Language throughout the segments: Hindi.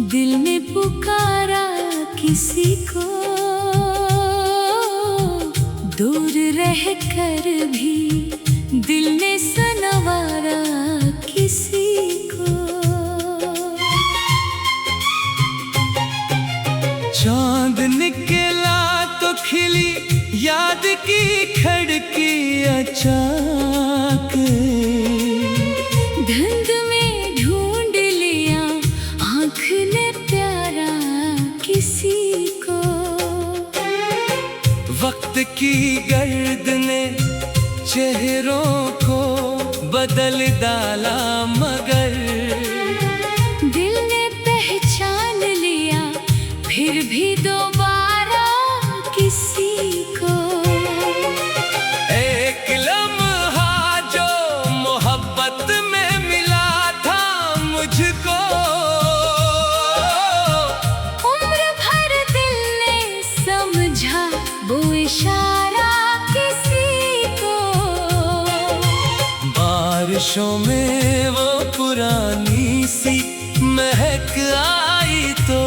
दिल ने पुकारा किसी को, दूर रहकर भी दिल ने सनवारा किसी को। चांद निकला तो खिली याद की खिड़की अचानक, धुंध में ढूंढ लिया आँख ने प्यारा किसी को। वक्त की गर्द ने चेहरों को बदल डाला, मगर दिल ने पहचान लिया फिर भी दोबारा किसी को। एक लम्हा जो मोहब्बत में मिला था मुझको, उम्र भर दिल ने समझा वो इशारा किसी को। बारिशों में वो पुरानी सी महक आई तो,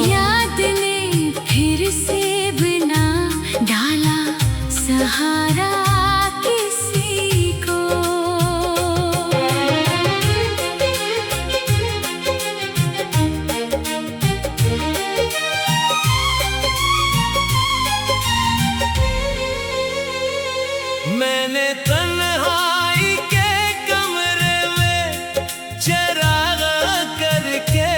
याद ने फिर से बना डाला सहारा किसी को। मैंने तन्हाई के कमरे में चराग करके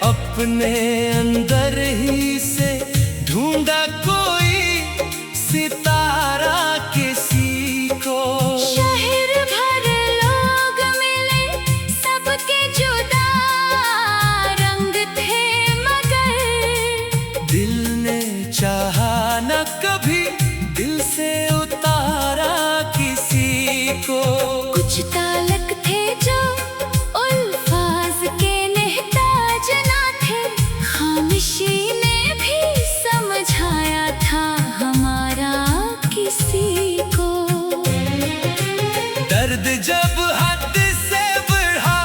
अपने अंदर ही से ढूंढा कोई सितारा किसी को। शहर भर लोग मिले सबके जुदा रंग थे, मगर दिल ने चाहा न कभी दिल से उतारा किसी को। कुछ तालक थे जो अल्फाज के नेहताज ना थे, खामोशी ने भी समझाया था हमारा किसी को। दर्द जब हद से बढ़ा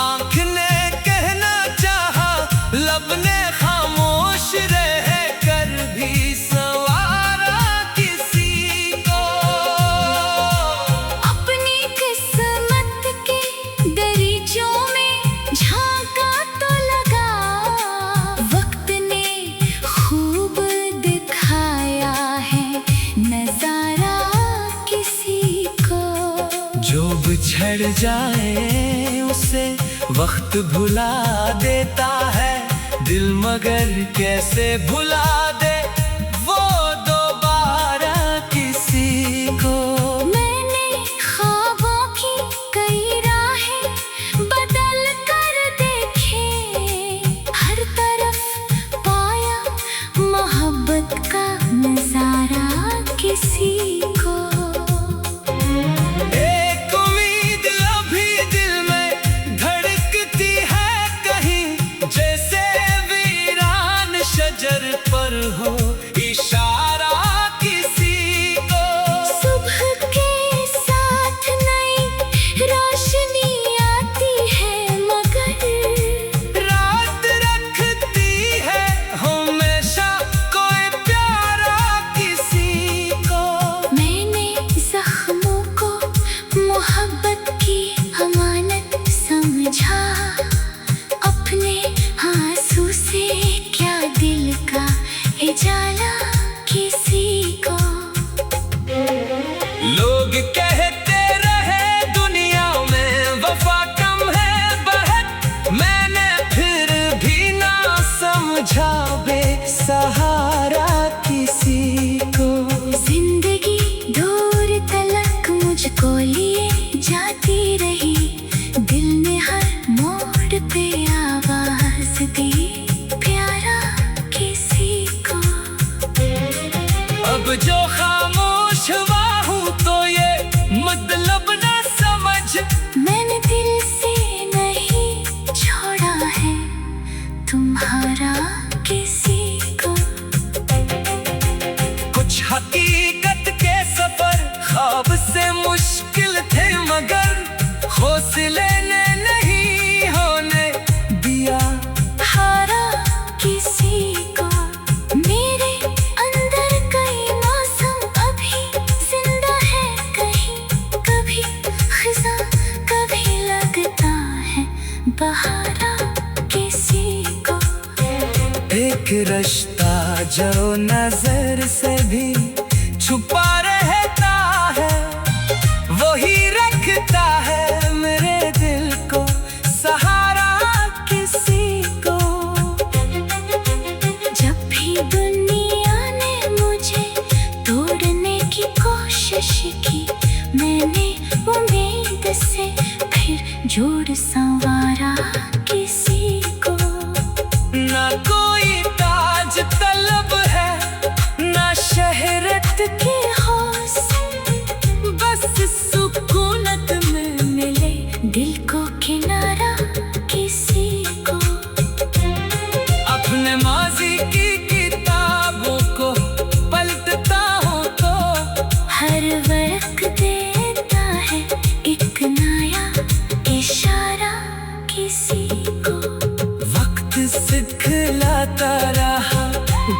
आँख ने कहना चाहा, लब ने खामोश रह कर भी संवारा किसी को। अपनी किस्मत के दरीचों में झांका तो लगा, वक्त ने खूब दिखाया है नजारा किसी को। जो बिछड़ जाए उसे वक्त भुला देता है दिल, मगर कैसे भुला दे वो दोबारा किसी को। मैंने ख्वाबों की कई राहें बदल कर देखे, हर तरफ पाया मोहब्बत का नजारा किसी को। एक उम्मीद अभी दिल में धड़कती है कहीं, जैसे वीरान शजर पर हो बहारा किसी को। एक रिश्ता जो नजर से भी छुपा रहता है, वही रखता है मेरे दिल को सहारा किसी को। जब भी दुनिया ने मुझे तोड़ने की कोशिश की, मैंने उम्मीद से फिर जोड़ संवारा किसी को। ना कोई ताज तलब है, ना शहरत की हौस, बस सुकूनत में मिले दिल को किनारा किसी को। अपने माजी की किताबों को पलटता हूँ तो हर वक्त देता है एक नया इशारा किसी को। वक्त सिखलाता रहा,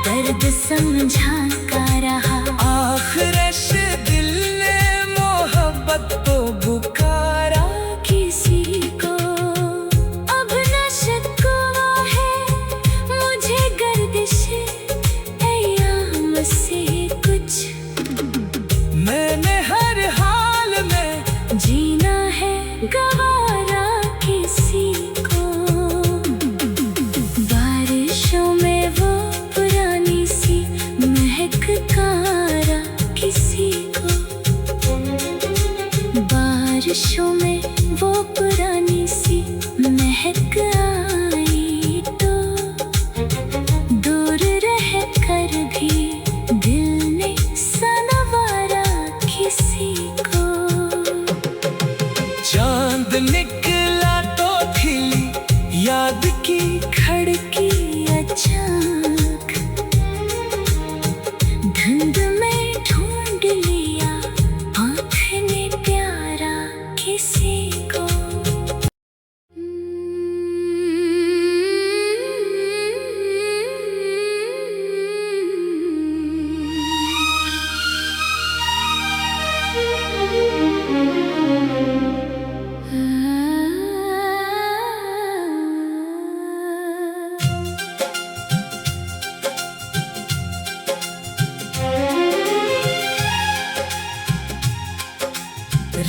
दर्द समझाता रहा, आखिरश दिल ने मोहब्बत को पुकारा किसी को। अब न शिकवा है मुझे गर्दिश अय्याम से कुछ। मैंने हर हाल में जीना है गवारा किसी को। बारिशों में वो पुरानी सी महकारा किसी को। बारिशों में वो पुरानी सी महक आई तो दूर रह कर भी दिल ने सनवारा किसी को। चांद निकला तो खिली याद की खड़की अचानक, धुंध में ढूंढ लिया आँख ने प्यारा किसी को।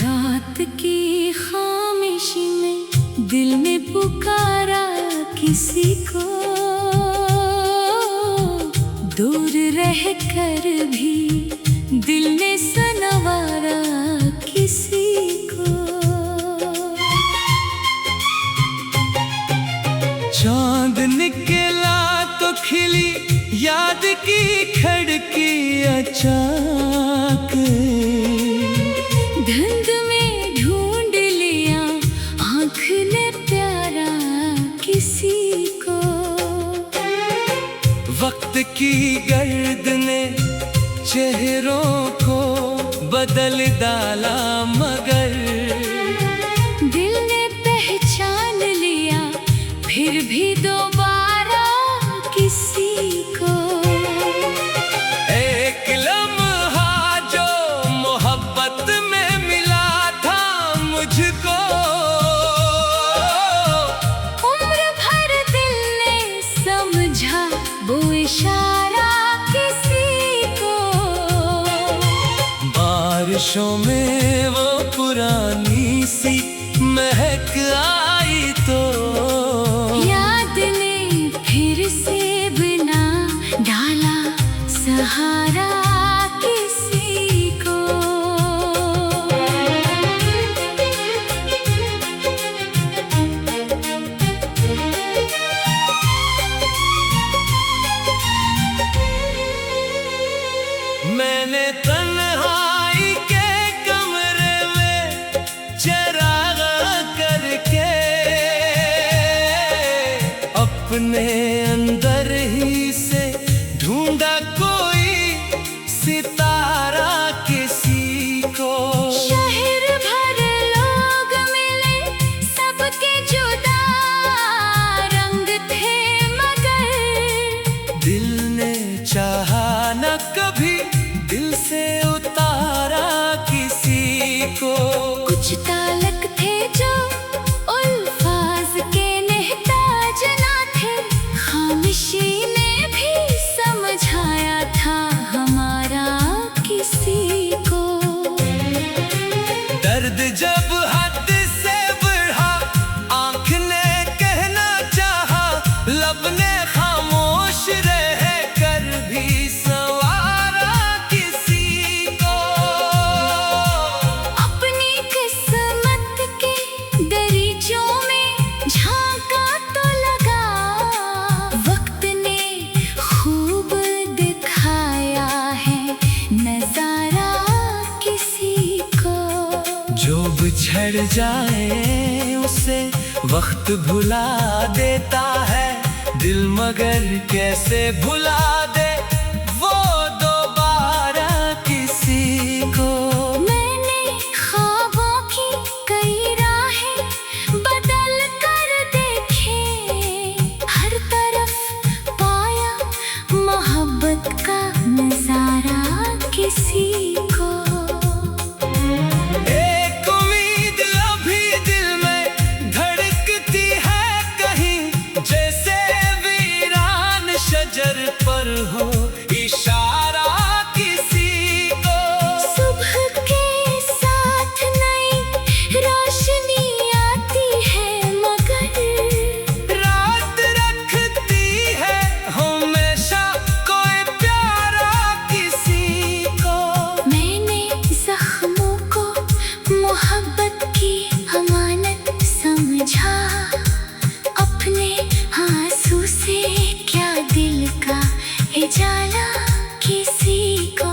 रात की खामोशी में दिल ने पुकारा किसी को। दूर रह कर भी दिल ने सनवारा किसी को। चांद निकला तो खिली याद की खड़की अचानक, धुंध में ढूंढ लिया आँख ने प्यारा किसी को। वक्त की गर्द ने चेहरों को बदल डाला, मगर दिल ने पहचान लिया फिर भी दोबारा किसी को। एक लम्हा जो मोहब्बत में मिला था मुझको, उम्र भर दिल ने समझा वो इशारा किसी को। बारिशों में वो पुरानी सी महक आई तो याद ने फिर से बना डाला सहारा किसी को। मैंने तन्हाई के कमरे में चिराग करके अपने अंदर ही से ढूंढा कोई सितारा किसी को। शहर भर लोग मिले सबके जुदा रंग थे, मगर दिल ने चाहा न कभी दिल से उतारा किसी को। कुछ तालक थे जो अल्फाज के बिछड़ जाए उसे वक्त भुला देता है दिल, मगर कैसे भुला दे वो दोबारा किसी को। मैंने ख्वाबों की कई राहें बदल कर देखे, हर तरफ पाया मोहब्बत का नजारा किसी को। एक उम्मीद अभी दिल में धड़कती है कहीं, जैसे वीरान शजर पर हो इशारा किसी को। सुबह के साथ नई रोशनी आती है, मगर रात रखती है हमेशा कोई प्यारा किसी को। मैंने जख्मों को मोहब्बत की अमानत समझा, अपने आंसू से क्या दिल का उजाला किसी को।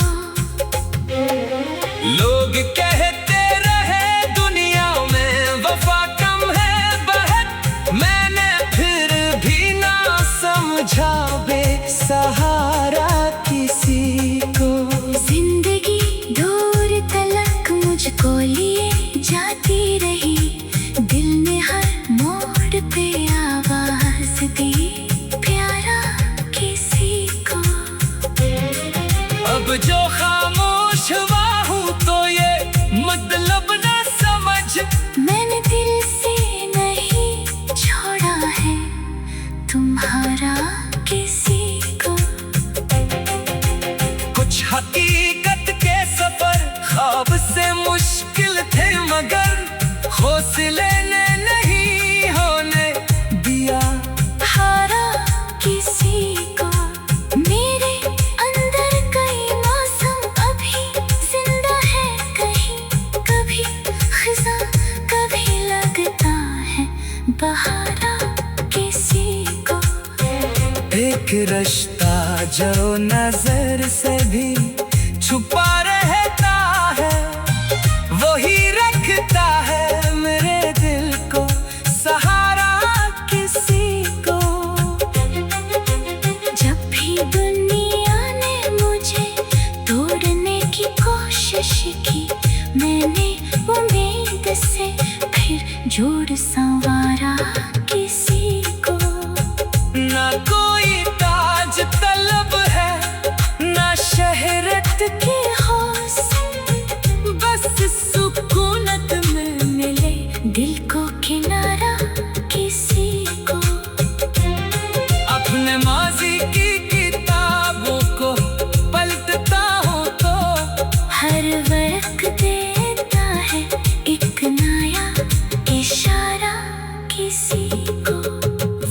लोग कहते रहे दुनिया में वफा कम है बहुत, मैंने फिर भी ना समझा बेसहारा किसी को। जिंदगी दूर तलक मुझको लिए जाती रही, दिल ने हर मोड़ पे आवाज दी प्यारा किसी को। अब जो खामोश हुआ हूँ तो ये मतलब ना समझ, मैंने दिल से नहीं छोड़ा है तुम्हारा किसी को। कुछ हकीकत के सफर ख्वाब से मुश्किल थे, मगर हौसले ने नहीं होने दिया हारा किसी को। मेरे अंदर कई मौसम अभी जिंदा है कहीं, कभी खिज़ां कभी लगता है बहारा किसी को। एक रिश्ता जो नजर से भी छुपा रहता है, वही रखता है मेरे दिल को सहारा किसी को। जब भी दुनिया ने मुझे तोड़ने की कोशिश की, मैंने उम्मीद से फिर जोड़ संवारा किसी को। ना कोई ताज तलब है ना शहरत के होश बस सुकूनत में मिले दिल को किनारा किसी को। अपने माजी की किताबों को पलटता हूँ तो हर वक्त देता है एक नया इशारा किसी को।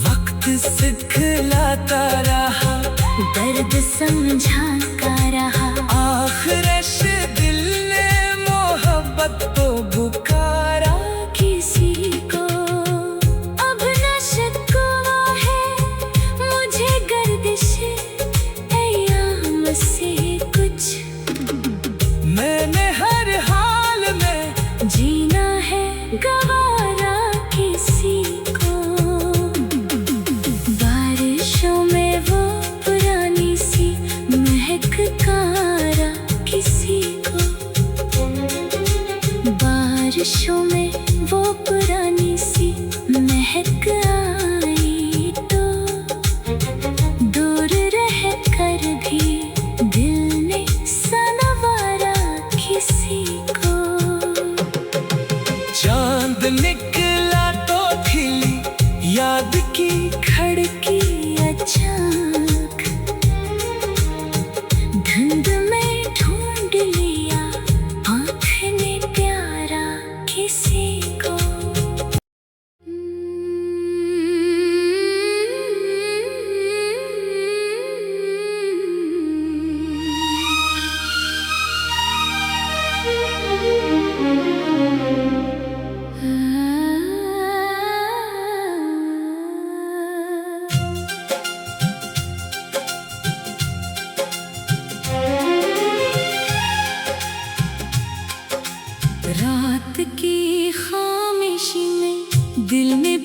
वक्त सिखलाता रहा दर्द समझाता रहा, आखिरश दिल ने मोहब्बत को पुकारा किसी को। अब न शिकवा है मुझे गर्दिश अय्याम से कुछ, मैंने हर हाल में जीना है गवारा किसी को। बारिशों में वो पुरानी सी महक कारा किसी को। बारिशों में वो पुरानी सी महक आई तो दूर रह कर भी दिल ने सनवारा किसी को। चांद निकला तो खिली याद की खड़की अचानक, धुंध में ढूंढ लिया आँख ने प्यारा किसी को।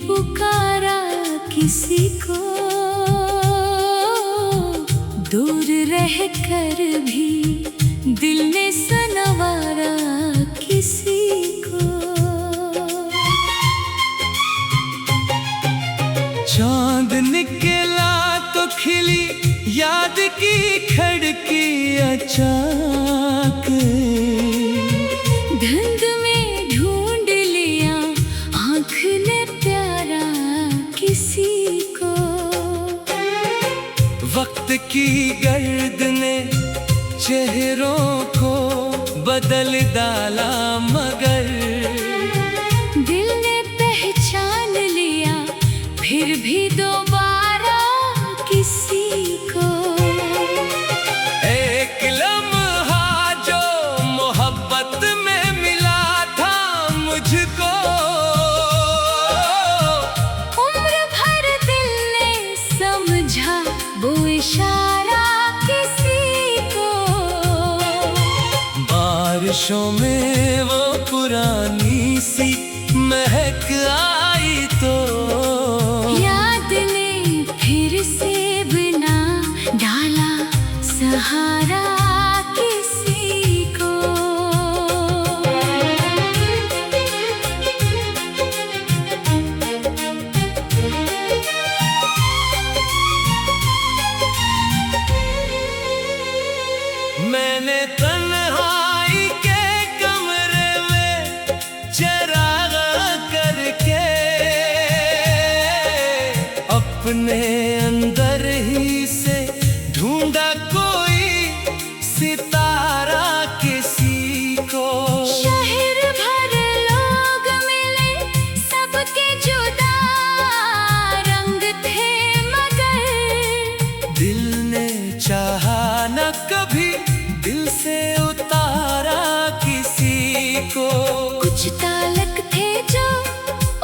पुकारा किसी को, दूर रह कर भी दिल ने सनवारा किसी को। चांद निकला तो खिली याद की खिड़की अचानक, धुंध में ढूंढ लिया आँख ने प्यारा किसी को। वक्त की गर्द ने चेहरों को बदल डाला, मगर दिल ने पहचान लिया फिर भी दोबारा किसी को। एक लम्हा जो मोहब्बत में मिला था मुझको, उम्र भर दिल ने समझा वो इशारा किसी को। बारिशों में वो पुरानी सी महक आई तो, याद ने फिर से बना डाला सहारा किसी को। मैंने तन्हाई के कमरे में चराग करके अपने अंदर ही से ढूंढा कोई सितारा किसी को। शहर भर लोग मिले सबके जुदा रंग थे, मगर दिल ने चाहा न कभी दिल से उतारा किसी को। कुछ तालक थे जो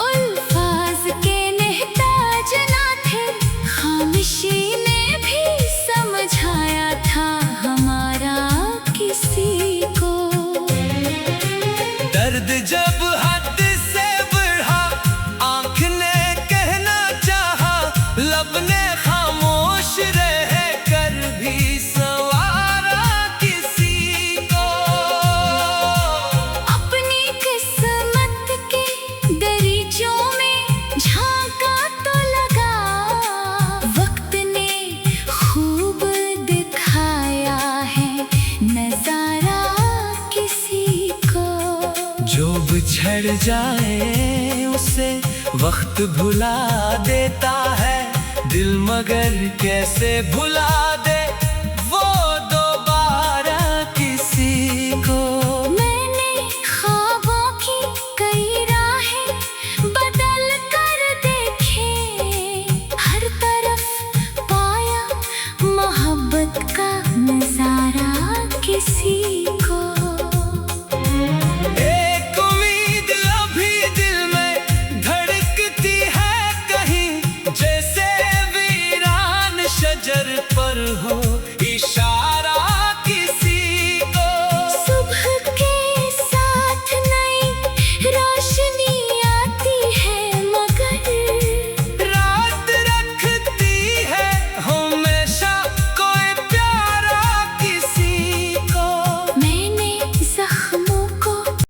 अल्फाज के नेहताज ना थे, खामोशी ने भी समझाया था हमारा किसी को। दर्द जब हद से बढ़ा आँख ने कहना चाहा, लब ने खामोश रह कर भी संवारा किसी को। अपनी किस्मत के दरीचों में झांका तो लगा, वक्त ने खूब दिखाया है नजारा किसी को। जो बिछड़ जाए उसे वक्त भुला देता है दिल, मगर कैसे भुला